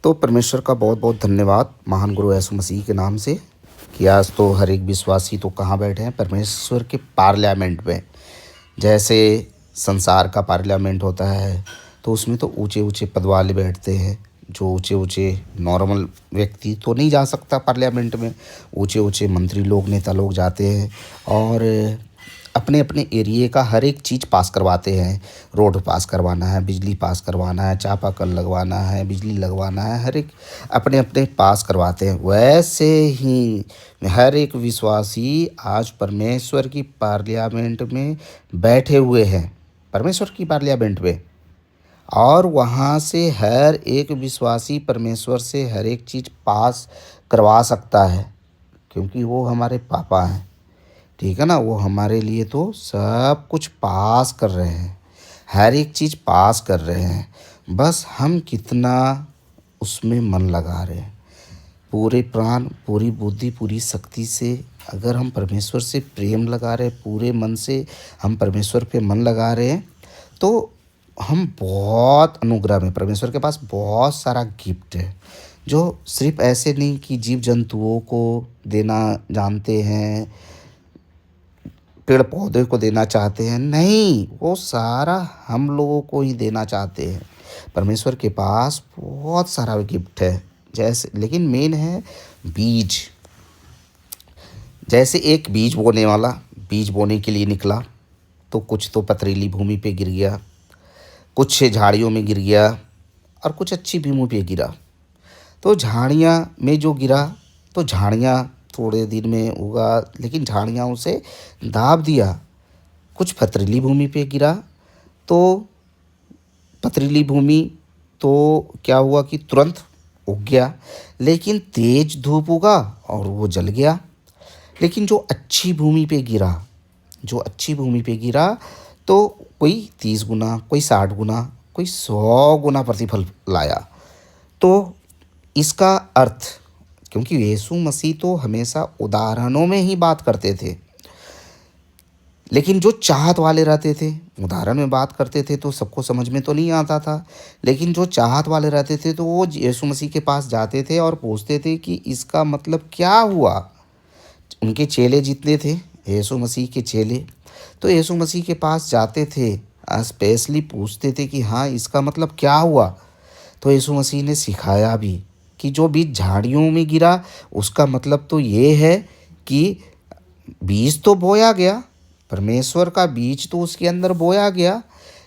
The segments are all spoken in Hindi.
तो परमेश्वर का बहुत बहुत धन्यवाद महान गुरु यीशु मसीह के नाम से कि आज तो हर एक विश्वासी तो कहाँ बैठे हैं, परमेश्वर के पार्लियामेंट में। जैसे संसार का पार्लियामेंट होता है तो उसमें तो ऊंचे ऊंचे पद वाले बैठते हैं। जो ऊंचे ऊंचे नॉर्मल व्यक्ति तो नहीं जा सकता पार्लियामेंट में। ऊंचे ऊंचे मंत्री लोग, नेता लोग जाते हैं और अपने अपने एरिए का हर एक चीज़ पास करवाते हैं। रोड पास करवाना है, बिजली पास करवाना है, चापाकल लगवाना है, बिजली लगवाना है, हर एक अपने अपने पास करवाते हैं। वैसे ही हर एक विश्वासी आज परमेश्वर की पार्लियामेंट में बैठे हुए हैं, परमेश्वर की पार्लियामेंट में। और वहाँ से हर एक विश्वासी परमेश्वर से हर एक चीज़ पास करवा सकता है, क्योंकि वो हमारे पापा हैं। ठीक है ना, वो हमारे लिए तो सब कुछ पास कर रहे हैं, हर एक चीज़ पास कर रहे हैं। बस हम कितना उसमें मन लगा रहे हैं, पूरे प्राण, पूरी बुद्धि, पूरी शक्ति से अगर हम परमेश्वर से प्रेम लगा रहे हैं, पूरे मन से हम परमेश्वर पे मन लगा रहे हैं, तो हम बहुत अनुग्रह में, परमेश्वर के पास बहुत सारा गिफ्ट है जो सिर्फ ऐसे नहीं कि जीव जंतुओं को देना जानते हैं, पेड़ पौधे को देना चाहते हैं। नहीं, वो सारा हम लोगों को ही देना चाहते हैं। परमेश्वर के पास बहुत सारा गिफ्ट है। जैसे, लेकिन मेन है बीज। जैसे एक बीज बोने वाला बीज बोने के लिए निकला तो कुछ तो पथरीली भूमि पे गिर गया, कुछ झाड़ियों में गिर गया और कुछ अच्छी भूमि पे गिरा। तो झाड़ियाँ में जो गिरा तो झाड़ियाँ थोड़े दिन में उगा, लेकिन झाड़ियाँ उसे दाब दिया। कुछ पथरीली भूमि पे गिरा तो पथरीली भूमि तो क्या हुआ कि तुरंत उग गया, लेकिन तेज धूप उगा और वो जल गया। लेकिन जो अच्छी भूमि पे गिरा, जो अच्छी भूमि पे गिरा तो कोई 30 गुना, कोई 60 गुना, कोई 100 गुना प्रतिफल लाया। तो इसका अर्थ, क्योंकि यीशु मसीह तो हमेशा उदाहरणों में ही बात करते थे, लेकिन जो चाहत वाले रहते थे उदाहरण में बात करते थे तो सबको समझ में तो नहीं आता था। लेकिन जो चाहत वाले रहते थे तो वो यीशु मसीह के पास जाते थे और पूछते थे कि इसका मतलब क्या हुआ। उनके चेले जितने थे, यीशु मसीह के चेले, तो यीशु मसीह के पास जाते थे, स्पेशली पूछते थे कि हाँ इसका मतलब क्या हुआ। तो यीशु मसीह ने सिखाया भी कि जो बीज झाड़ियों में गिरा उसका मतलब तो ये है कि बीज तो बोया गया, परमेश्वर का बीज तो उसके अंदर बोया गया,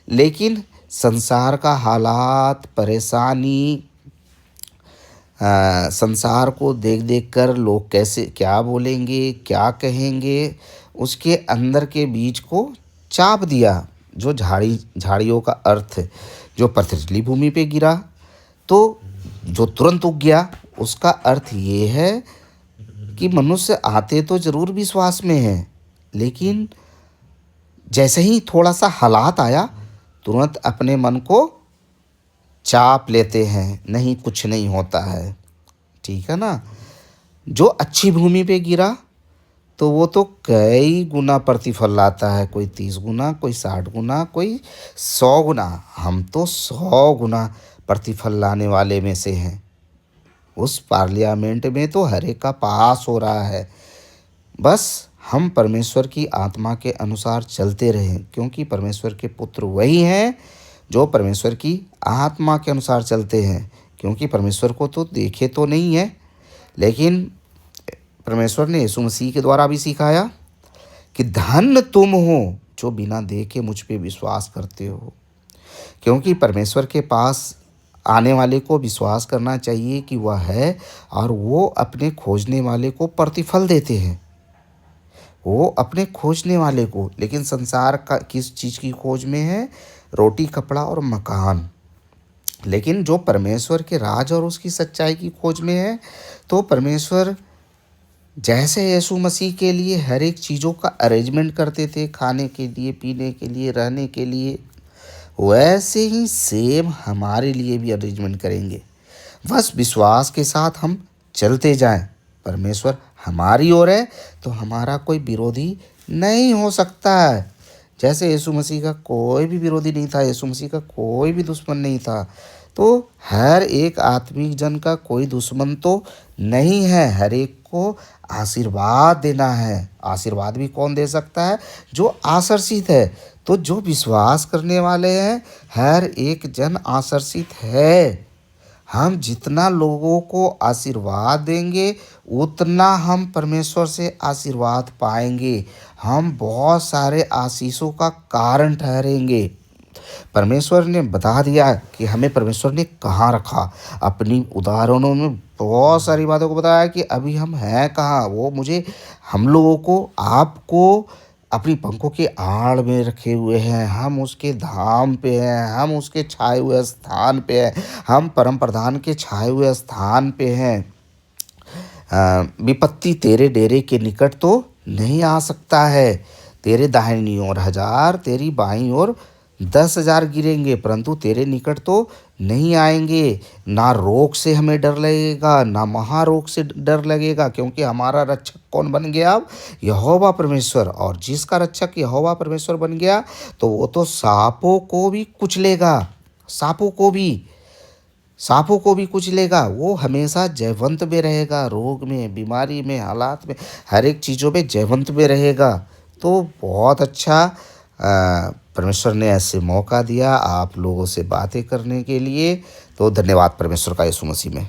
लेकिन संसार का हालात, परेशानी, संसार को देख देख कर लोग कैसे क्या बोलेंगे, क्या कहेंगे, उसके अंदर के बीज को चाप दिया। जो झाड़ियों का अर्थ है, जो पथरीली भूमि पे गिरा तो जो तुरंत उग गया, उसका अर्थ ये है कि मनुष्य आते तो ज़रूर विश्वास में हैं, लेकिन जैसे ही थोड़ा सा हालात आया तुरंत अपने मन को चाप लेते हैं, नहीं कुछ नहीं होता है। ठीक है ना। जो अच्छी भूमि पे गिरा तो वो तो कई गुना प्रतिफल लाता है, कोई 30 गुना, कोई 60 गुना, कोई 100 गुना। हम तो 100 गुना प्रतिफल लाने वाले में से हैं। उस पार्लियामेंट में तो हर एक का पास हो रहा है। बस हम परमेश्वर की आत्मा के अनुसार चलते रहें, क्योंकि परमेश्वर के पुत्र वही हैं जो परमेश्वर की आत्मा के अनुसार चलते हैं। क्योंकि परमेश्वर को तो देखे तो नहीं है, लेकिन परमेश्वर ने यीशु मसीह के द्वारा भी सिखाया कि धन्य तुम हो जो बिना देखे मुझ पे विश्वास करते हो। क्योंकि परमेश्वर के पास आने वाले को विश्वास करना चाहिए कि वह है, और वो अपने खोजने वाले को प्रतिफल देते हैं, वो अपने खोजने वाले को। लेकिन संसार का किस चीज़ की खोज में है? रोटी, कपड़ा और मकान। लेकिन जो परमेश्वर के राज और उसकी सच्चाई की खोज में है, तो परमेश्वर जैसे यीशु मसीह के लिए हर एक चीज़ों का अरेंजमेंट करते थे, खाने के लिए, पीने के लिए, रहने के लिए, वैसे ही सेम हमारे लिए भी अरेंजमेंट करेंगे। बस विश्वास के साथ हम चलते जाएं। परमेश्वर हमारी ओर है तो हमारा कोई विरोधी नहीं हो सकता है। जैसे यीशु मसीह का कोई भी विरोधी नहीं था, यीशु मसीह का कोई भी दुश्मन नहीं था, तो हर एक आत्मिक जन का कोई दुश्मन तो नहीं है, हर एक को आशीर्वाद देना है। आशीर्वाद भी कौन दे सकता है? जो आशीर्षित है। तो जो विश्वास करने वाले हैं, हर एक जन आशीर्षित है। हम जितना लोगों को आशीर्वाद देंगे, उतना हम परमेश्वर से आशीर्वाद पाएंगे। हम बहुत सारे आशीषों का कारण ठहरेंगे। परमेश्वर ने बता दिया कि हमें परमेश्वर ने कहाँ रखा। अपनी उदाहरणों में बहुत सारी बातों को बताया कि अभी हम हैं कहाँ। वो मुझे हम लोगों को, आपको अपनी पंखों के आड़ में रखे हुए हैं। हम उसके धाम पे हैं, हम उसके छाए हुए स्थान पे हैं, हम परम प्रधान के छाए हुए स्थान पे हैं। विपत्ति तेरे डेरे के निकट तो नहीं आ सकता है। तेरे दाहिनी ओर 1000, तेरी बाईं ओर 10,000 गिरेंगे, परंतु तेरे निकट तो नहीं आएंगे। ना रोग से हमें डर लगेगा, ना महारोग से डर लगेगा, क्योंकि हमारा रक्षक कौन बन गया अब? यहोवा परमेश्वर। और जिसका रक्षक यहोवा परमेश्वर बन गया, तो वो तो सांपों को भी कुचलेगा। वो हमेशा जयवंत में रहेगा, रोग में, बीमारी में, हालात में, हर एक चीज़ों में जयवंत में रहेगा। तो बहुत अच्छा परमेश्वर ने ऐसे मौका दिया आप लोगों से बातें करने के लिए। तो धन्यवाद परमेश्वर का यीशु मसीह में।